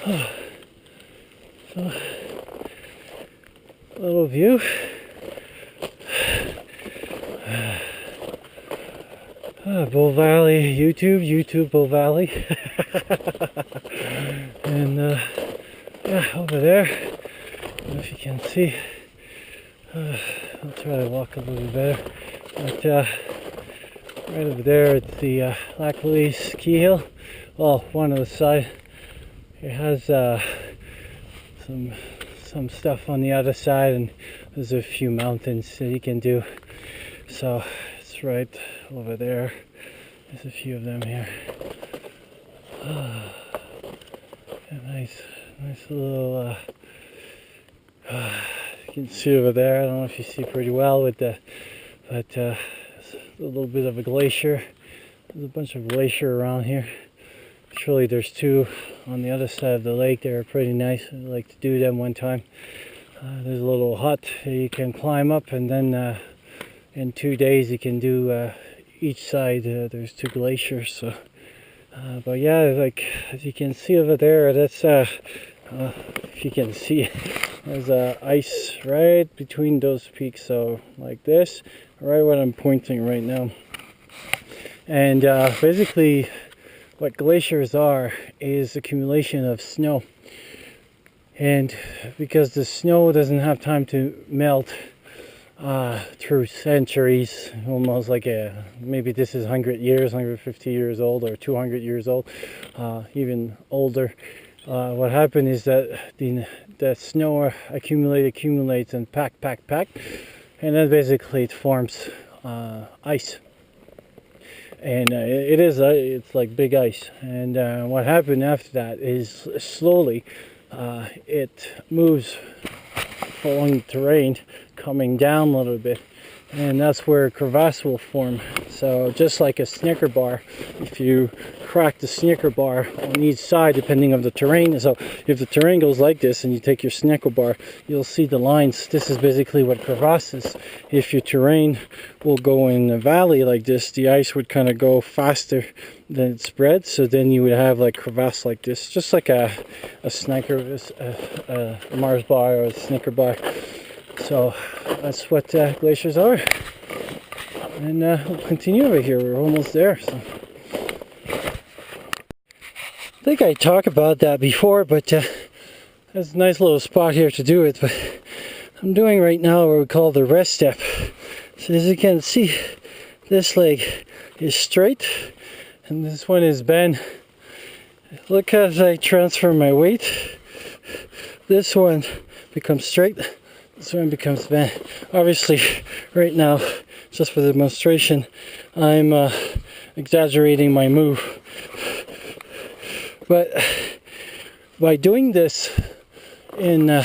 So, little view. Bull Valley, YouTube Bull Valley. And yeah, over there, I don't know if you can see. I'll try to walk a little bit better. But right over there, it's the Lac ski hill. Well, one of the side. It has some stuff on the other side, and there's a few mountains that you can do. So it's right over there. There's a few of them here. Nice little. You can see over there. I don't know if you see pretty well with the, but a little bit of a glacier. There's a bunch of glacier around here. Actually, there's two on the other side of the lake. They're pretty nice. I'd like to do them one time. There's a little hut you can climb up, and then in 2 days you can do each side. There's two glaciers. So, but yeah, like as you can see over there, that's if you can see, there's ice right between those peaks. So like this, right where I'm pointing right now, and basically. What glaciers are is accumulation of snow, and because the snow doesn't have time to melt through centuries, almost like maybe this is 100 years, 150 years old, or 200 years old, even older. What happened is that the snow accumulates and pack, and then basically it forms ice. And it's like big ice, and what happened after that is slowly it moves along the terrain, coming down a little bit, and that's where a crevasse will form. So just like a Snicker bar, if you crack the Snicker bar on each side depending on the terrain, so if the terrain goes like this and you take your Snicker bar, you'll see the lines. This is basically what crevasse is. If your terrain will go in a valley like this, the ice would kind of go faster than it spreads, so then you would have like crevasse like this, just like a Mars bar or a Snicker bar. So that's what glaciers are. And we'll continue over here. We're almost there. So. I think I talked about that before, but there's a nice little spot here to do it. But I'm doing right now what we call the rest step. So as you can see, this leg is straight, and this one is bent. Look as I transfer my weight. This one becomes straight. This one becomes bent. Obviously, right now, just for the demonstration, I'm exaggerating my move. But by doing this in a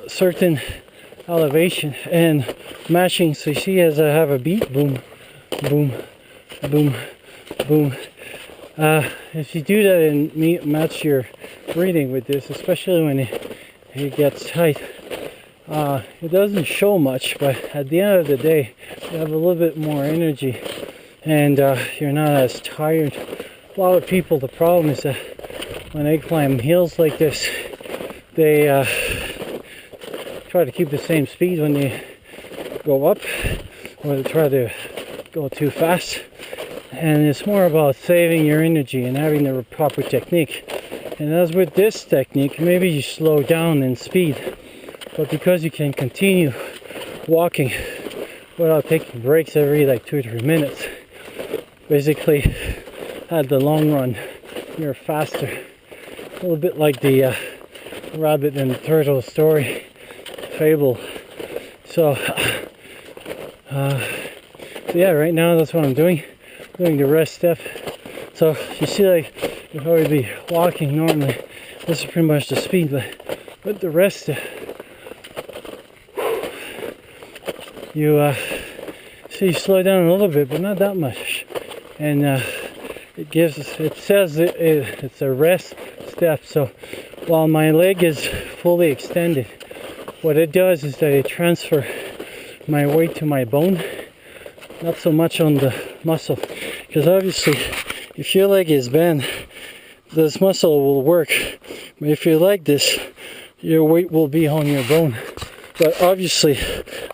certain elevation and mashing, so you see as I have a beat, boom, boom, boom, boom. If you do that and match your breathing with this, especially when it gets tight, it doesn't show much, but at the end of the day, you have a little bit more energy, and you're not as tired. A lot of people, the problem is that when they climb hills like this, they try to keep the same speed when they go up, or they try to go too fast. And it's more about saving your energy and having the proper technique. And as with this technique, maybe you slow down in speed, but because you can continue walking without taking breaks every like 2 or 3 minutes, basically at the long run you're faster. A little bit like the rabbit and the turtle story fable. So yeah, right now that's what I'm doing the rest step. So you see, like if I would be walking normally, this is pretty much the speed, but with the rest you see, you slow down a little bit, but not that much, and it says it's a rest step. So while my leg is fully extended, what it does is that it transfers my weight to my bone, not so much on the muscle, because obviously if your leg is bent, this muscle will work. But if you like this, your weight will be on your bone. But obviously,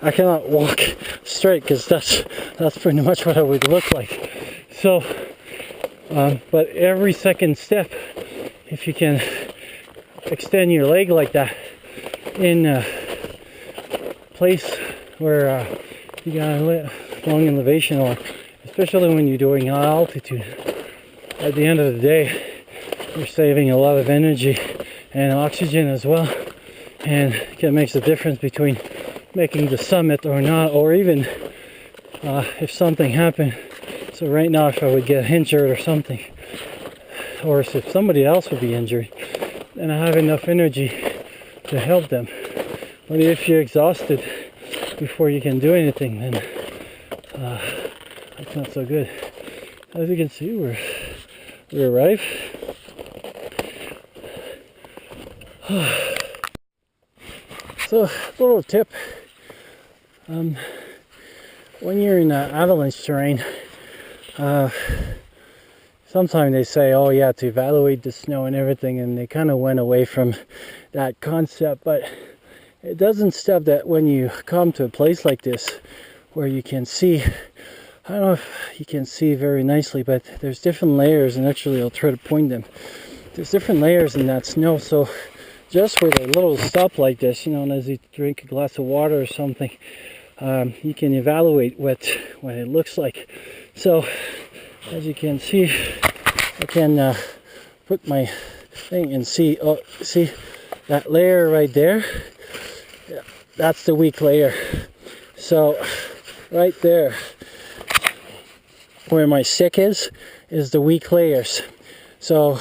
I cannot walk straight because that's pretty much what I would look like. So, but every second step, if you can extend your leg like that in a place where you got a long elevation, or especially when you're doing high altitude, at the end of the day, you're saving a lot of energy and oxygen as well, and it makes a difference between making the summit or not, or even if something happened. So right now, if I would get injured or something, or if somebody else would be injured, then I have enough energy to help them. But if you're exhausted before you can do anything, then that's not so good. As you can see, we arrived. So, little tip, when you're in avalanche terrain, sometimes they say, oh yeah, to evaluate the snow and everything, and they kind of went away from that concept, but it doesn't stop that when you come to a place like this where you can see, I don't know if you can see very nicely, but there's different layers, and actually I'll try to point them. There's different layers in that snow, so just with a little stop like this, you know, and as you drink a glass of water or something, you can evaluate what it looks like. So as you can see, I can put my thing and see, oh, see that layer right there? Yeah, that's the weak layer. So right there, where my stick is the weak layers. So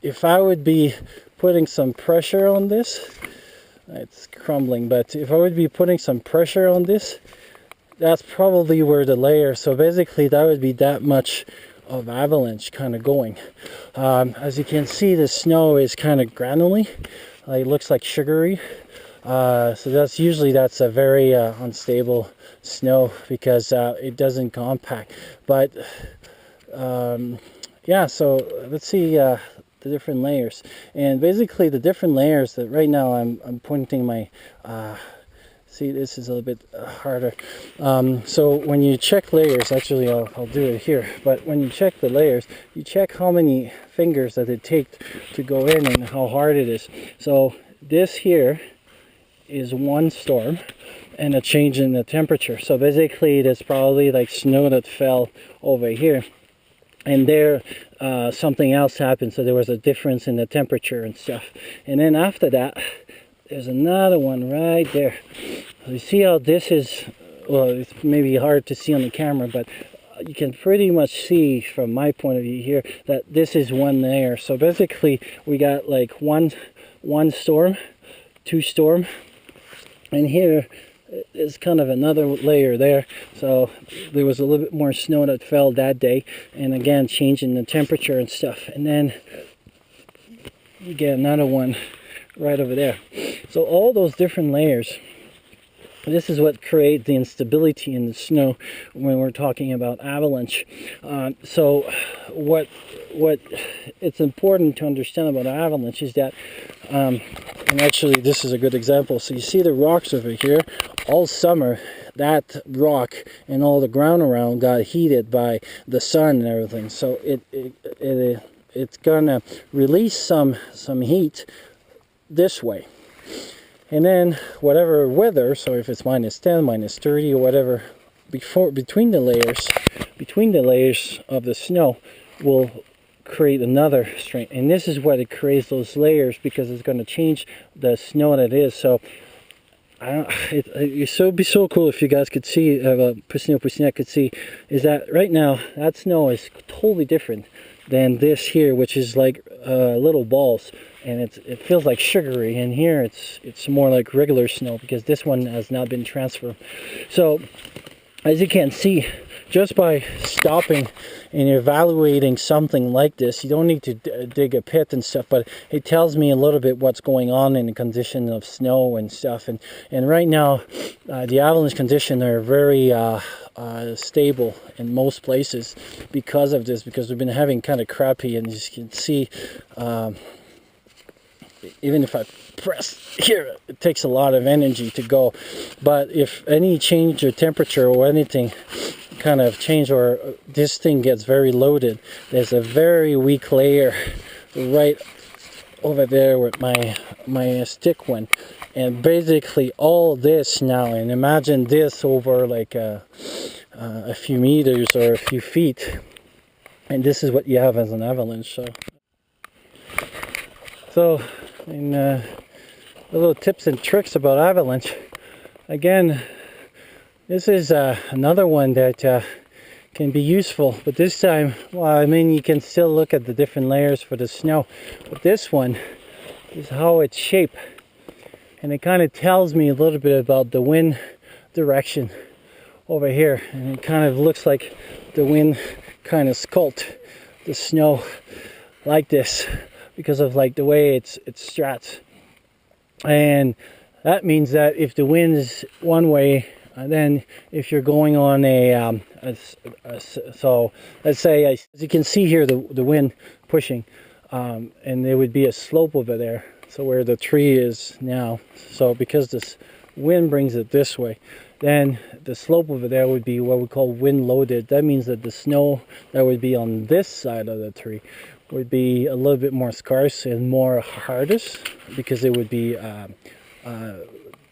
if I would be putting some pressure on this, it's crumbling, but if I would be putting some pressure on this, that's probably where the layer, so basically that would be that much of avalanche kind of going. As you can see, the snow is kind of granular, it looks like sugary, so that's a very unstable snow because it doesn't compact. But yeah, so let's see the different layers, and basically the different layers that right now I'm pointing my see, this is a little bit harder. So when you check layers, actually I'll do it here, but when you check the layers, you check how many fingers that it takes to go in and how hard it is. So this here is one storm and a change in the temperature. So basically it's probably like snow that fell over here, and there something else happened, so there was a difference in the temperature and stuff. And then after that, there's another one right there. You see how this is, well, it's maybe hard to see on the camera, but you can pretty much see from my point of view here that this is one layer. So basically we got like one storm, two storm, and here is kind of another layer there. So there was a little bit more snow that fell that day, and again changing the temperature and stuff, and then you get another one right over there. So all those different layers, this is what creates the instability in the snow when we're talking about avalanche. So what it's important to understand about avalanche is that, and actually this is a good example. So you see the rocks over here, all summer that rock and all the ground around got heated by the sun and everything. So it's gonna release some heat this way, and then whatever weather, so if it's -10, -30 or whatever, between the layers of the snow will create another strain, and this is what it creates those layers, because it's going to change the snow that it is. So it'd be so cool if you guys could see, Pusnia could see, is that right now that snow is totally different than this here, which is like little balls, and it feels like sugary, and here it's more like regular snow because this one has not been transferred. So as you can see, just by stopping and evaluating something like this, you don't need to dig a pit and stuff, but it tells me a little bit what's going on in the condition of snow and stuff. And right now, the avalanche conditions are very stable in most places because of this, because we've been having kind of crappy, and as you can see, even if I press here, it takes a lot of energy to go. But if any change or temperature or anything kind of change, or this thing gets very loaded, there's a very weak layer right over there with my stick went, and basically all this now, and imagine this over like a few meters or a few feet, and this is what you have as an avalanche. So in little tips and tricks about avalanche, again, this is another one that can be useful, but this time, well, I mean, you can still look at the different layers for the snow, but this one is how it's shaped, and it kind of tells me a little bit about the wind direction over here, and it kind of looks like the wind kind of sculpt the snow like this because of like the way it strats. And that means that if the wind is one way, then if you're going on so let's say, as you can see here, the wind pushing, and there would be a slope over there, so where the tree is now. So because this wind brings it this way, then the slope over there would be what we call wind loaded. That means that the snow that would be on this side of the tree would be a little bit more scarce and more hardest, because it would be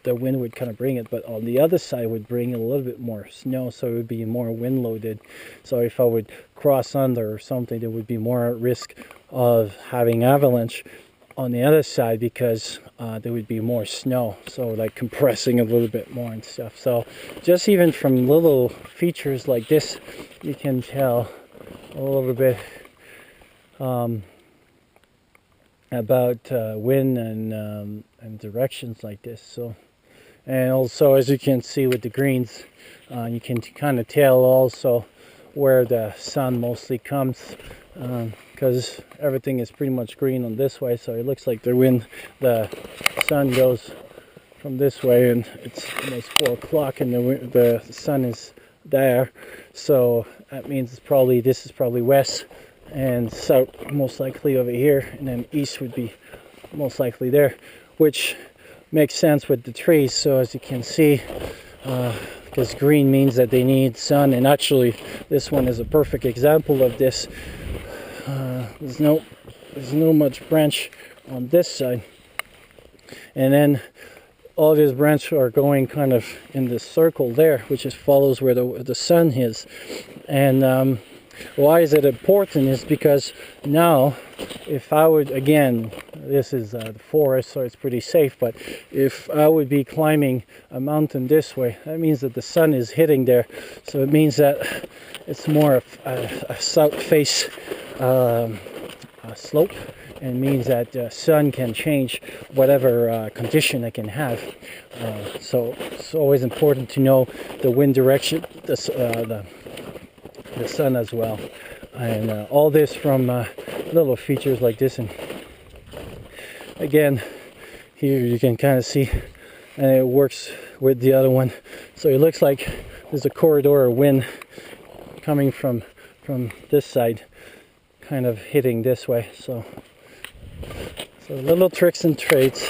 the wind would kind of bring it, but on the other side would bring a little bit more snow, so it would be more wind loaded. So if I would cross under or something, there would be more risk of having avalanche on the other side, because there would be more snow, so like compressing a little bit more and stuff. So just even from little features like this, you can tell a little bit about wind and directions like this. So, and also, as you can see with the greens, you can kind of tell also where the sun mostly comes, because everything is pretty much green on this way, so it looks like the sun goes from this way, and it's almost 4 o'clock and the sun is there, so that means this is probably west, and south most likely over here, and then east would be most likely there, which makes sense with the trees. So as you can see, because green means that they need sun, and actually this one is a perfect example of this. There's no much branch on this side, and then all these branches are going kind of in this circle there, which just follows where the sun is. And why is it important is because now, if I would, again, this is the forest, so it's pretty safe, but if I would be climbing a mountain this way, that means that the sun is hitting there, so it means that it's more a south face slope, and means that the sun can change whatever condition it can have. So it's always important to know the wind direction, the sun as well, and all this from little features like this. And again, here you can kind of see, and it works with the other one, so it looks like there's a corridor of wind coming from this side, kind of hitting this way. So little tricks and trades.